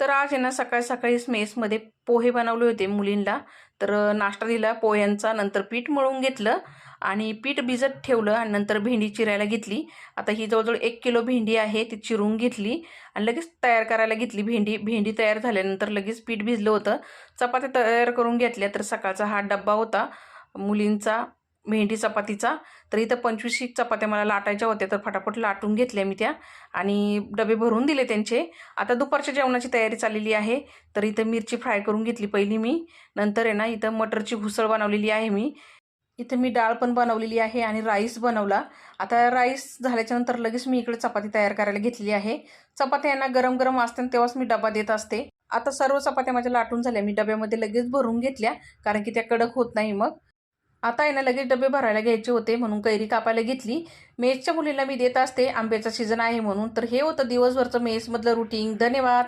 तर आज आहे ना सकाळी सकाळीच मेसमध्ये पोहे बनवले होते मुलींना. तर नाश्ता दिला पोह्यांचा. नंतर पीठ मळून घेतलं आणि पीठ भिजत ठेवलं आणि नंतर भेंडी चिरायला घेतली. आता ही जवळजवळ 1 किलो भेंडी आहे, ती चिरून घेतली आणि लगेच तयार करायला घेतली. भेंडी तयार झाल्यानंतर लगेच पीठ भिजलं होतं. चपात्या तयार करून घेतल्या. तर सकाळचा हा डब्बा होता मुलींचा भेंडी चपातीचा. तर इथं 25 चपात्या मला लाटायच्या होत्या, तर फटाफट लाटून घेतल्या मी त्या आणि डबे भरून दिले त्यांचे. आता दुपारच्या जेवणाची तयारी चाललेली आहे. तर इथं मिरची फ्राय करून घेतली पहिली मी. नंतर आहे ना इथं मटरची घुसळ बनवलेली आहे मी. इथं मी डाळ पण बनवलेली आहे आणि राईस बनवला. आता राईस झाल्याच्यानंतर लगेच मी इकडे चपाती तयार करायला घेतलेली आहे. चपात्या यांना गरम गरम असते तेव्हाच मी डबा देत असते. आता सर्व चपात्या माझ्या लाटून झाल्या. मी डब्यामध्ये लगेच भरून घेतल्या, कारण की त्या कडक होत नाही मग. आता आहे ना लगेच डबे भरायला घ्यायचे होते म्हणून कैरी कापायला घेतली. मेसच्या मुलीला मी देत असते, आंब्याचा सीझन आहे म्हणून. तर हे होतं दिवसभरचं मेसमधलं रुटीन. धन्यवाद.